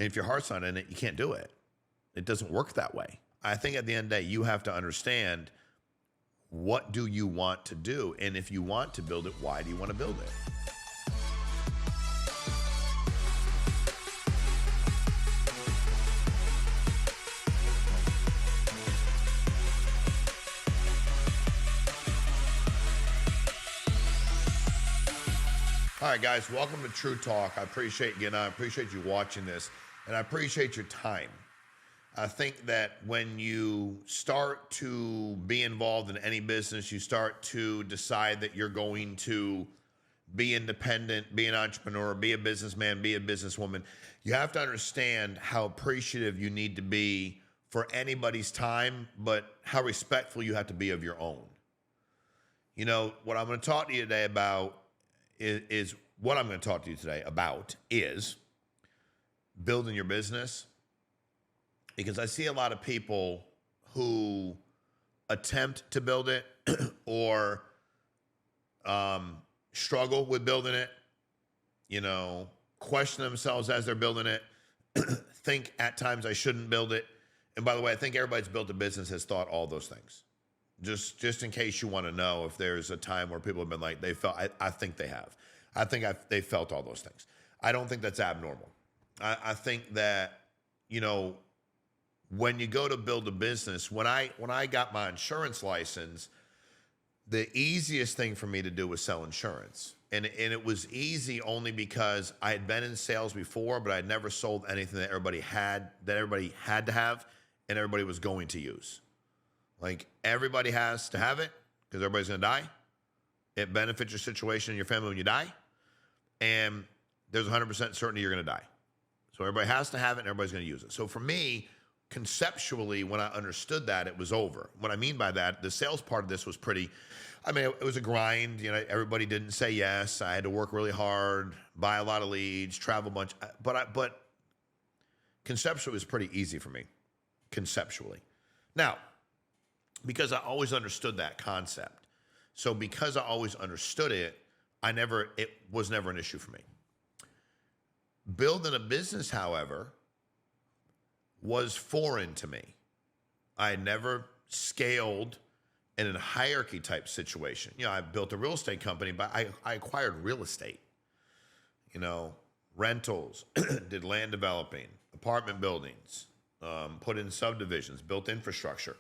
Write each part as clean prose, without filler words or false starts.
And if your heart's not in it, you can't do it. It doesn't work that way. I think at the end of the day, you have to understand, what do you want to do? And if you want to build it, why do you want to build it? All right, guys, welcome to True Talk. I appreciate you, and I appreciate you watching this, and I appreciate your time. I think that when you start to be involved in any business, you start to decide that you're going to be independent, be an entrepreneur, be a businessman, be a businesswoman. You have to understand how appreciative you need to be for anybody's time, but how respectful you have to be of your own. You know, what I'm going to talk to you today about is what I'm going to talk to you today about is building your business. Because I see a lot of people who attempt to build it or struggle with building it, you know, question themselves as they're building it, think at times I shouldn't build it. And by the way, I think everybody's built a business has thought all those things. Just in case you want to know if there's a time where people have been like, they felt, I think they have. I think they felt all those things. I don't think that's abnormal. I think that, you know, when you go to build a business, when I got my insurance license, the easiest thing for me to do was sell insurance. And it was easy only because I had been in sales before, but I'd never sold anything that everybody had to have and everybody was going to use. Like, everybody has to have it because everybody's going to die. It benefits your situation and your family when you die. And there's 100% certainty you're going to die. So everybody has to have it and everybody's going to use it. So for me, conceptually, when I understood that, it was over. What I mean by that, the sales part of this was pretty, I mean, it was a grind. You know, everybody didn't say yes. I had to work really hard, buy a lot of leads, travel a bunch. But conceptually, it was pretty easy for me, conceptually. Now, because I always understood that concept. So because I always understood it, it was never an issue for me. Building a business, however, was foreign to me. I had never scaled in a hierarchy type situation. You know, I built a real estate company, but I acquired real estate. You know, rentals, did land developing, apartment buildings, put in subdivisions, built infrastructure.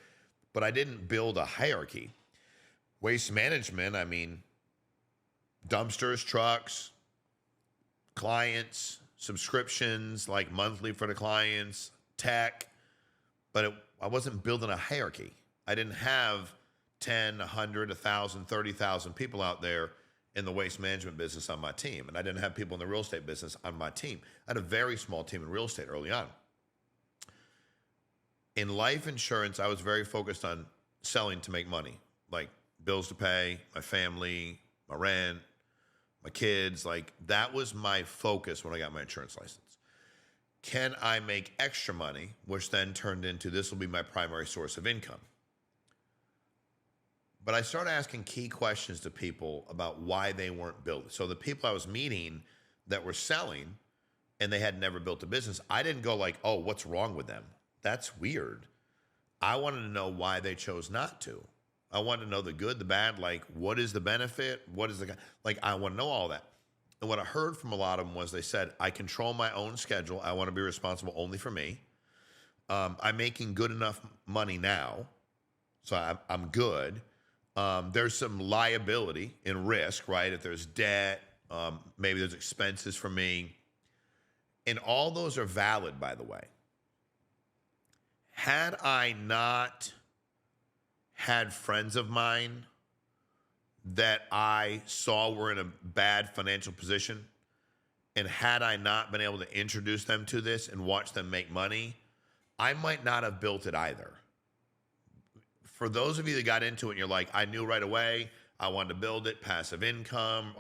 But I didn't build a hierarchy. Waste management, I mean, dumpsters, trucks, clients, subscriptions, like monthly for the clients, tech, but I wasn't building a hierarchy. I didn't have 10, 100, 1,000, 30,000 people out there in the waste management business on my team. And I didn't have people in the real estate business on my team. I had a very small team in real estate early on. In life insurance, I was very focused on selling to make money, like bills to pay, my family, my rent, my kids. Like, that was my focus when I got my insurance license. Can I make extra money, which then turned into this will be my primary source of income? But I started asking key questions to people about why they weren't built. So the people I was meeting that were selling and they had never built a business, I didn't go like, oh, what's wrong with them? That's weird. I wanted to know why they chose not to. I wanted to know the good, the bad, like, what is the benefit? What is the, like, I want to know all that. And what I heard from a lot of them was they said, I control my own schedule. I want to be responsible only for me. I'm making good enough money now, so I'm good. There's some liability and risk, right? If there's debt, maybe there's expenses for me. And all those are valid, by the way. Had I not had friends of mine that I saw were in a bad financial position, and had I not been able to introduce them to this and watch them make money, I might not have built it either. For those of you that got into it and you're like, I knew right away, I wanted to build it, passive income,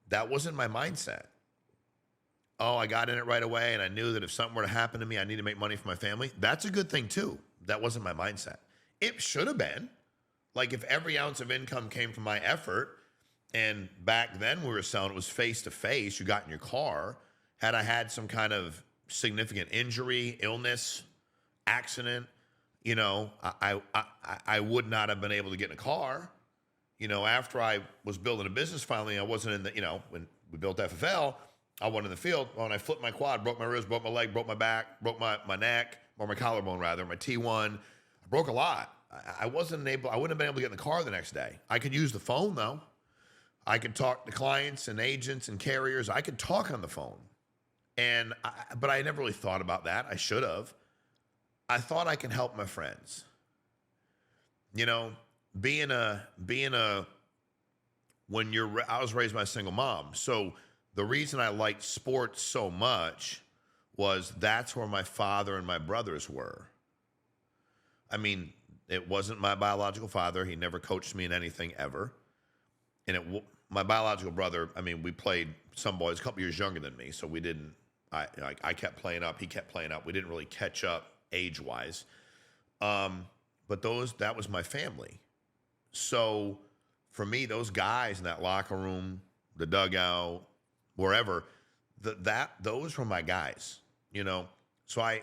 that wasn't my mindset. Oh, I got in it right away and I knew that if something were to happen to me, I need to make money for my family. That's a good thing too. That wasn't my mindset. It should have been. Like, if every ounce of income came from my effort, and back then we were selling, it was face to face, you got in your car, Had I had some kind of significant injury, illness, accident, you know, I would not have been able to get in a car. You know, after I was building a business finally, I wasn't in the, you know, when we built FFL, I wasn't in the field. When I flipped my quad, broke my wrist, broke my leg, broke my back, broke my neck, or my collarbone rather, my T1. I broke a lot. I wouldn't have been able to get in the car the next day. I could use the phone though. I could talk to clients and agents and carriers. I could talk on the phone. But I never really thought about that. I should have. I thought I can help my friends. You know, I was raised by a single mom. So the reason I liked sports so much was that's where my father and my brothers were. I mean, it wasn't my biological father. He never coached me in anything ever. And my biological brother, I mean, we played some boys, a couple years younger than me. So we didn't, I kept playing up. He kept playing up. We didn't really catch up age-wise. But that was my family. So for me, those guys in that locker room, the dugout, wherever, those were my guys, you know. So I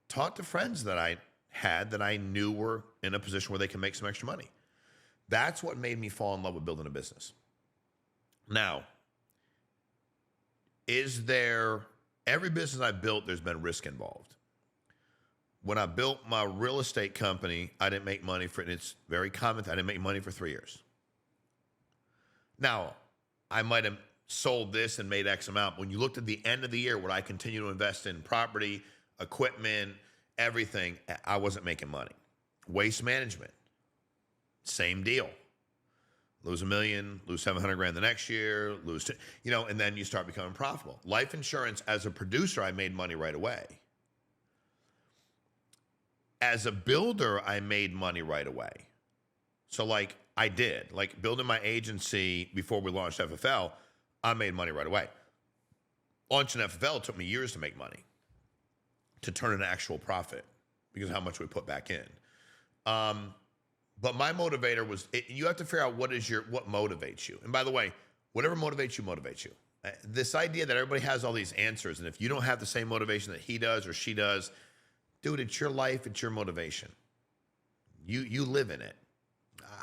talked to friends that I had that I knew were in a position where they can make some extra money. That's what made me fall in love with building a business. Now, every business I built, there's been risk involved. When I built my real estate company, I didn't make money for it. It's very common. I didn't make money for 3 years. Now, I might have sold this and made X amount. When you looked at the end of the year, would I continue to invest in property, equipment, everything? I wasn't making money. Waste management, same deal. Lose $1 million, lose $700,000 the next year, and then you start becoming profitable. Life insurance, as a producer, I made money right away. As a builder, I made money right away. So I did. Building my agency before we launched FFL, I made money right away. Launching FFL took me years to make money, to turn into actual profit because of how much we put back in. But my motivator was, you have to figure out what motivates you. And by the way, whatever motivates you. This idea that everybody has all these answers, and if you don't have the same motivation that he does or she does, dude, it's your life, it's your motivation. You live in it.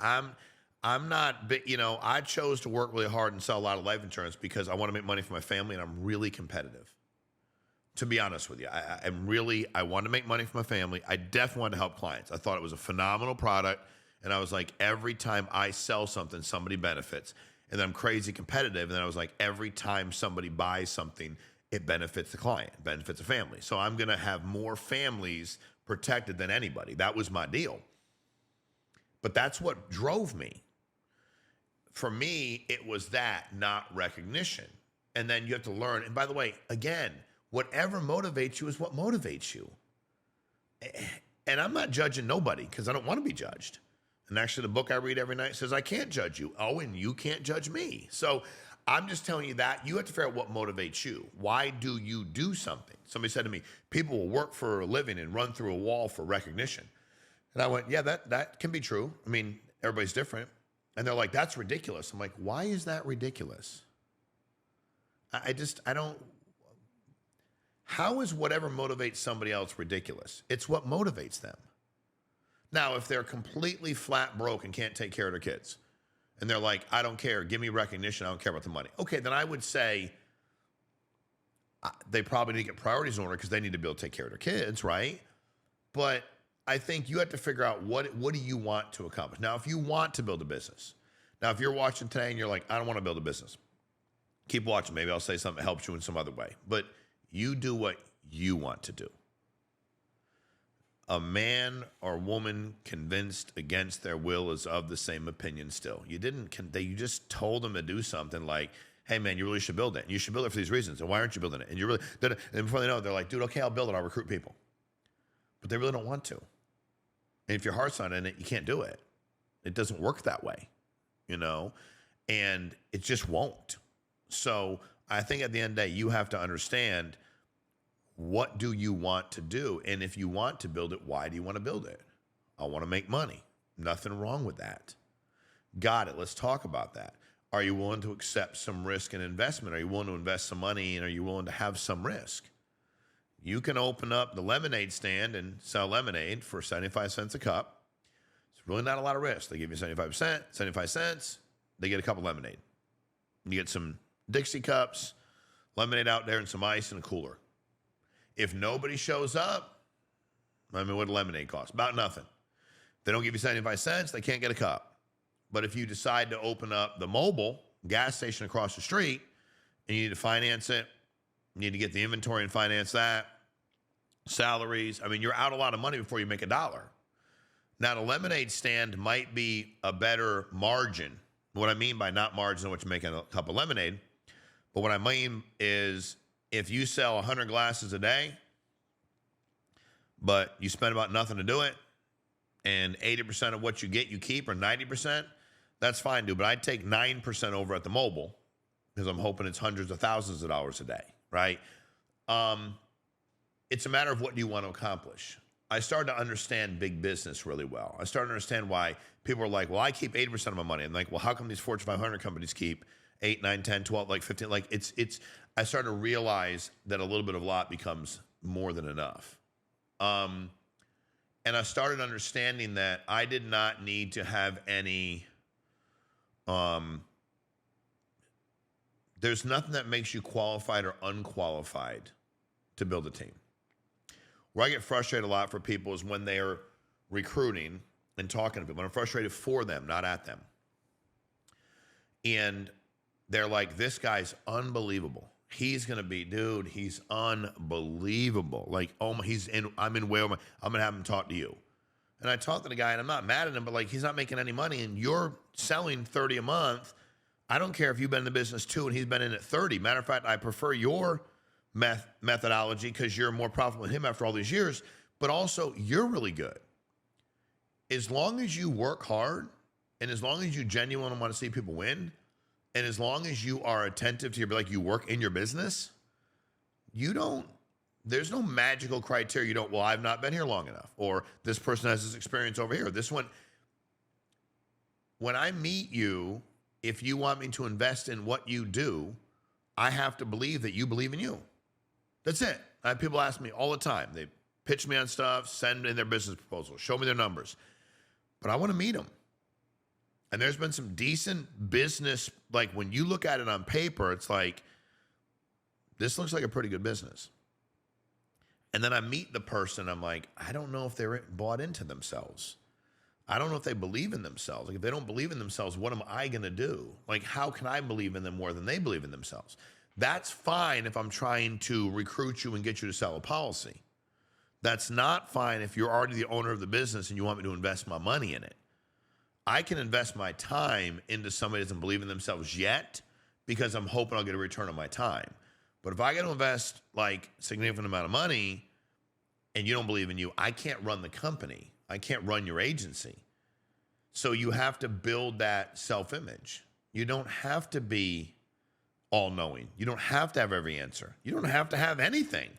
I'm not, I chose to work really hard and sell a lot of life insurance because I want to make money for my family, and I'm really competitive. To be honest with you, I want to make money for my family. I definitely wanted to help clients. I thought it was a phenomenal product, and I was like, every time I sell something, somebody benefits. And then I'm crazy competitive, and then I was like, every time somebody buys something, it benefits the client, it benefits the family. So I'm going to have more families protected than anybody. That was my deal. But that's what drove me. For me, it was that, not recognition. And then you have to learn. And by the way, again, whatever motivates you is what motivates you. And I'm not judging nobody because I don't want to be judged. And actually, the book I read every night says, I can't judge you. Oh, and you can't judge me. So I'm just telling you that you have to figure out what motivates you. Why do you do something? Somebody said to me, people will work for a living and run through a wall for recognition. And I went, yeah, that can be true. I mean, everybody's different. And they're like, that's ridiculous. I'm like, why is that ridiculous? I don't. How is whatever motivates somebody else ridiculous? It's what motivates them. Now, if they're completely flat broke and can't take care of their kids, and they're like, I don't care, give me recognition, I don't care about the money. Okay, then I would say they probably need to get priorities in order because they need to be able to take care of their kids, right? But I think you have to figure out what do you want to accomplish. Now, if you want to build a business, now if you're watching today and you're like, I don't want to build a business, keep watching. Maybe I'll say something that helps you in some other way. But you do what you want to do. A man or woman convinced against their will is of the same opinion still. You just told them to do something like, hey man, you really should build it. And you should build it for these reasons. And why aren't you building it? And and before they know it, they're like, dude, okay, I'll build it. I'll recruit people. But they really don't want to. And if your heart's not in it, you can't do it. It doesn't work that way, and it just won't. So I think at the end of the day, you have to understand, what do you want to do? And if you want to build it, why do you want to build it? I want to make money. Nothing wrong with that. Got it. Let's talk about that. Are you willing to accept some risk and investment? Are you willing to invest some money, and are you willing to have some risk? You can open up the lemonade stand and sell lemonade for 75 cents a cup. It's really not a lot of risk. They give you 75 cents. They get a cup of lemonade. You get some Dixie cups, lemonade out there, and some ice and a cooler. If nobody shows up, I mean, what lemonade costs? About nothing. If they don't give you 75 cents, they can't get a cup. But if you decide to open up the mobile gas station across the street, and you need to finance it, you need to get the inventory and finance that, salaries, I mean, you're out a lot of money before you make a dollar. Now, the lemonade stand might be a better margin. What I mean by not margin, what you're making a cup of lemonade, but what I mean is if you sell 100 glasses a day, but you spend about nothing to do it, and 80% of what you get you keep, or 90%, that's fine, dude. But I'd take 9% over at the mobile, because I'm hoping it's hundreds of thousands of dollars a day, right? It's a matter of what do you want to accomplish. I started to understand big business really well. I started to understand why people are like, well, I keep 80% of my money. I'm like, well, how come these Fortune 500 companies keep 8, 9, 10, 12, like 15? Like I started to realize that a little bit of a lot becomes more than enough. And I started understanding that I did not need to have any, there's nothing that makes you qualified or unqualified to build a team. Where I get frustrated a lot for people is when they're recruiting and talking to people. And I'm frustrated for them, not at them. And they're like, this guy's unbelievable. He's going to be, dude, he's unbelievable. Like, oh, I'm in Wyoming. I'm going to have him talk to you. And I talk to the guy, and I'm not mad at him, but like, he's not making any money, and you're selling 30 a month. I don't care if you've been in the business 2 and he's been in it 30. Matter of fact, I prefer your methodology because you're more profitable than him after all these years, but also you're really good. As long as you work hard, and as long as you genuinely want to see people win, and as long as you are attentive to like you work in your business, there's no magical criteria. Well, I've not been here long enough, or this person has this experience over here. This one, when I meet you, if you want me to invest in what you do, I have to believe that you believe in you. That's it. I have people ask me all the time. They pitch me on stuff, send in their business proposals, show me their numbers. But I want to meet them. And there's been some decent business, like when you look at it on paper, it's like, this looks like a pretty good business. And then I meet the person, I'm like, I don't know if they're bought into themselves. I don't know if they believe in themselves. Like, if they don't believe in themselves, what am I going to do? Like, how can I believe in them more than they believe in themselves? That's fine if I'm trying to recruit you and get you to sell a policy. That's not fine if you're already the owner of the business and you want me to invest my money in it. I can invest my time into somebody that doesn't believe in themselves yet because I'm hoping I'll get a return on my time. But if I got to invest like a significant amount of money and you don't believe in you, I can't run the company. I can't run your agency. So you have to build that self-image. You don't have to be all-knowing. You don't have to have every answer. You don't have to have anything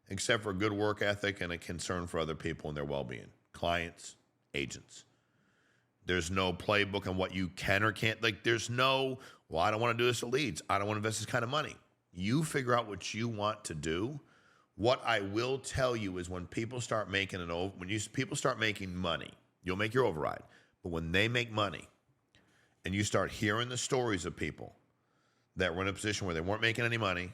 except for a good work ethic and a concern for other people and their well-being. Clients, agents. There's no playbook on what you can or can't. Like, there's no, well, I don't want to do this to leads. I don't want to invest this kind of money. You figure out what you want to do. What I will tell you is when people start making people start making money, you'll make your override. But when they make money and you start hearing the stories of people that were in a position where they weren't making any money,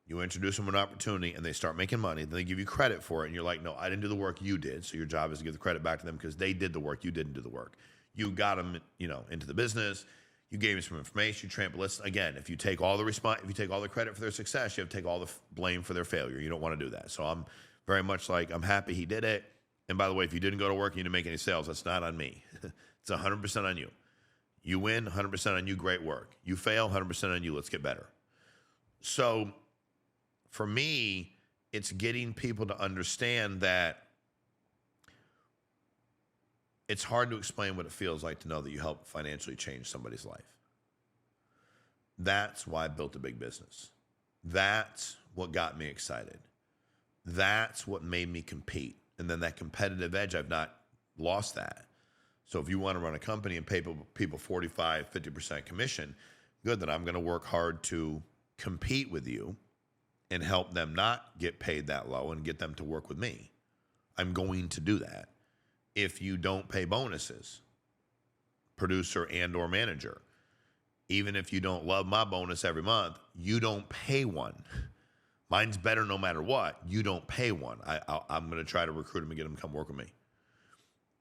you introduce them an opportunity and they start making money, then they give you credit for it. And you're like, no, I didn't do the work, you did. So your job is to give the credit back to them because they did the work, you didn't do the work. You got them, into the business. You gave them some information. Listen, again, if you take all the credit for their success, you have to take all the blame for their failure. You don't want to do that. So I'm very much like, I'm happy he did it. And by the way, if you didn't go to work and you didn't make any sales, that's not on me. It's 100% on you. You win, 100% on you, great work. You fail, 100% on you, let's get better. So for me, it's getting people to understand that it's hard to explain what it feels like to know that you help financially change somebody's life. That's why I built a big business. That's what got me excited. That's what made me compete. And then that competitive edge, I've not lost that. So if you want to run a company and pay people 45, 50% commission, Good, then I'm going to work hard to compete with you and help them not get paid that low and get them to work with me. I'm going to do that. If you don't pay bonuses, producer and or manager, even if you don't love my bonus every month, you don't pay one. Mine's better no matter what. You don't pay one. I'm going to try to recruit them and get them to come work with me.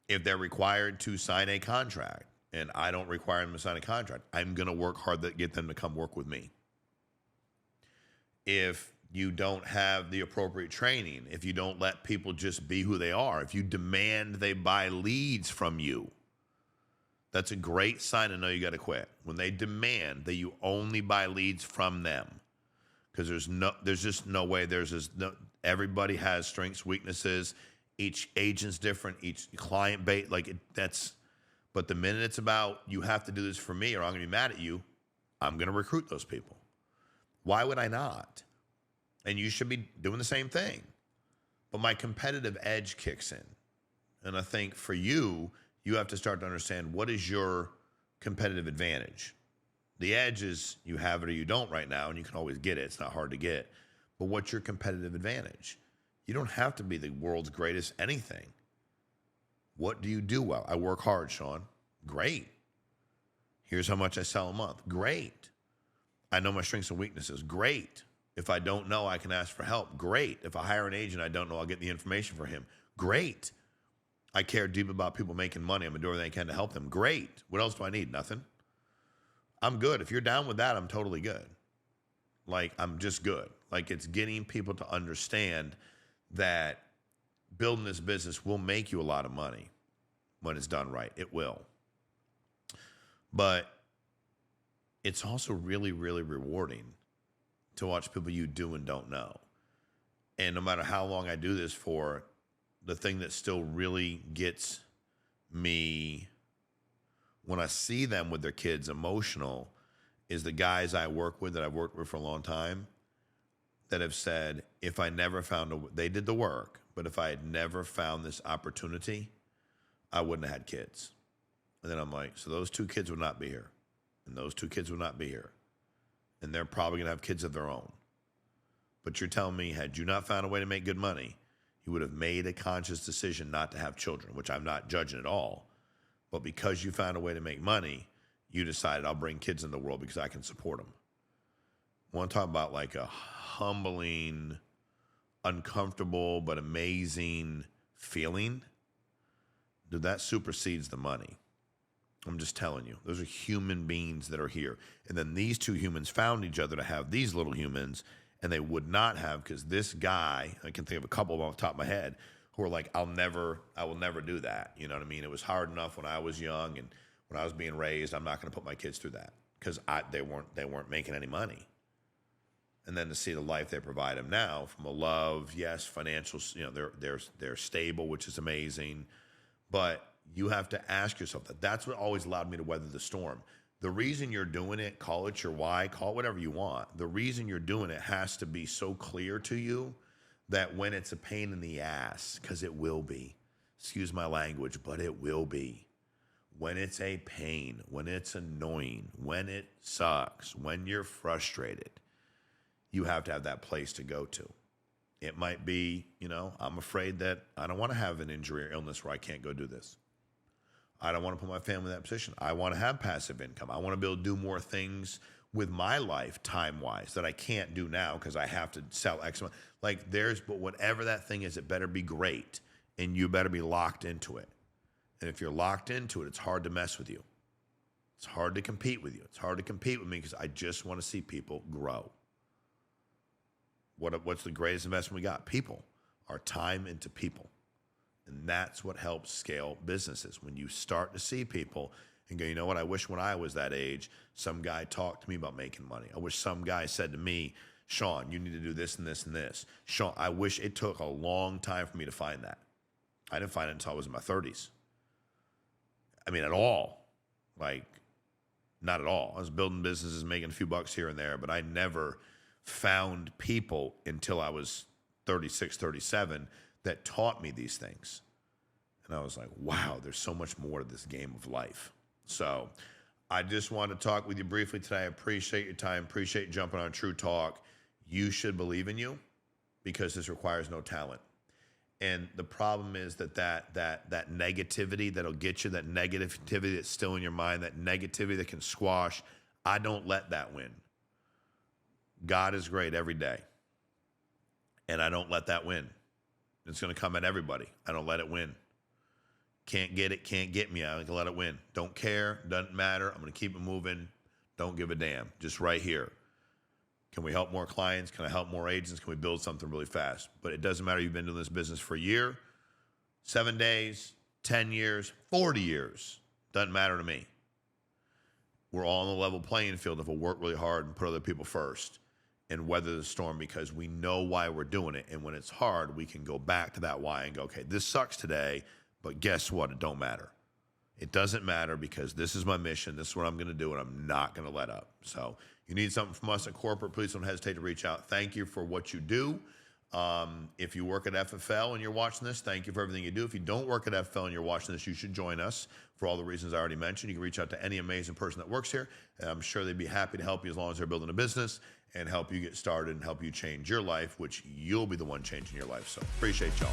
If they're required to sign a contract and I don't require them to sign a contract, I'm going to work hard to get them to come work with me. If you don't have the appropriate training, if you don't let people just be who they are, if you demand they buy leads from you, that's a great sign to know you got to quit. When they demand that you only buy leads from them, because there's just no way. Everybody has strengths, weaknesses. Each agent's different. Each client base, but the minute it's about you have to do this for me or I'm going to be mad at you, I'm going to recruit those people. Why would I not? And you should be doing the same thing. But my competitive edge kicks in. And I think for you, you have to start to understand what is your competitive advantage. The edge is you have it or you don't right now, and you can always get it. It's not hard to get. But what's your competitive advantage? You don't have to be the world's greatest anything. What do you do well? I work hard, Shawn. Great. Here's how much I sell a month. Great. I know my strengths and weaknesses. Great. If I don't know, I can ask for help. Great. If I hire an agent I don't know, I'll get the information for him. Great. I care deep about people making money. I'm going to do everything I can to help them. Great. What else do I need? Nothing. I'm good. If you're down with that, I'm totally good. I'm just good. It's getting people to understand that building this business will make you a lot of money when it's done right. It will. But it's also really, really rewarding to watch people you do and don't know. And no matter how long I do this for, the thing that still really gets me when I see them with their kids emotional is the guys I work with that I've worked with for a long time that have said, if I never they did the work, but if I had never found this opportunity, I wouldn't have had kids. And then I'm like, so those two kids would not be here. And those two kids would not be here. And they're probably going to have kids of their own. But you're telling me, had you not found a way to make good money, you would have made a conscious decision not to have children, which I'm not judging at all. But because you found a way to make money, you decided I'll bring kids in the world because I can support them. I want to talk about a humbling, uncomfortable, but amazing feeling. Dude, that supersedes the money. I'm just telling you. Those are human beings that are here. And then these two humans found each other to have these little humans, and they would not have, because this guy, I can think of a couple of them off the top of my head, who are like, I will never do that. You know what I mean? It was hard enough when I was young and when I was being raised. I'm not going to put my kids through that because they weren't making any money. And then to see the life they provide them now, from a love, yes, financial, they're stable, which is amazing. But you have to ask yourself that. That's what always allowed me to weather the storm. The reason you're doing it, call it your why, call it whatever you want. The reason you're doing it has to be so clear to you that when it's a pain in the ass, because it will be, excuse my language, but it will be. When it's a pain, when it's annoying, when it sucks, when you're frustrated, you have to have that place to go to. It might be, I'm afraid that I don't want to have an injury or illness where I can't go do this. I don't want to put my family in that position. I want to have passive income. I want to be able to do more things with my life time-wise that I can't do now because I have to sell X amount. But whatever that thing is, it better be great, and you better be locked into it. And if you're locked into it, it's hard to mess with you. It's hard to compete with you. It's hard to compete with me because I just want to see people grow. What's the greatest investment we got? People. Our time into people. And that's what helps scale businesses. When you start to see people and go, you know what, I wish when I was that age, some guy talked to me about making money. I wish some guy said to me, Shawn, you need to do this and this and this. Shawn, I wish it took a long time for me to find that. I didn't find it until I was in my 30s. At all. Not at all. I was building businesses, making a few bucks here and there, but I never found people until I was 36, 37 that taught me these things. And I was like, wow, there's so much more to this game of life. So I just want to talk with you briefly today. I appreciate your time. Appreciate you jumping on True Talk. You should believe in you because this requires no talent. And the problem is that negativity that'll get you, that negativity that's still in your mind, that negativity that can squash, I don't let that win. God is great every day. And I don't let that win. It's going to come at everybody. I don't let it win. Can't get it, can't get me. I can let it win. Don't care, doesn't matter. I'm going to keep it moving. Don't give a damn. Just right here. Can we help more clients? Can I help more agents? Can we build something really fast? But it doesn't matter. You've been doing this business for a year, 7 days, 10 years, 40 years. Doesn't matter to me. We're all on the level playing field if we'll work really hard and put other people first and weather the storm because we know why we're doing it. And when it's hard, we can go back to that why and go, okay, this sucks today, but guess what? It don't matter. It doesn't matter because this is my mission. This is what I'm going to do, and I'm not going to let up. So you need something from us at corporate, please don't hesitate to reach out. Thank you for what you do. If you work at FFL and you're watching this, thank you for everything you do. If you don't work at FFL and you're watching this, you should join us for all the reasons I already mentioned. You can reach out to any amazing person that works here, and I'm sure they'd be happy to help you as long as they're building a business and help you get started and help you change your life, which you'll be the one changing your life. So appreciate y'all.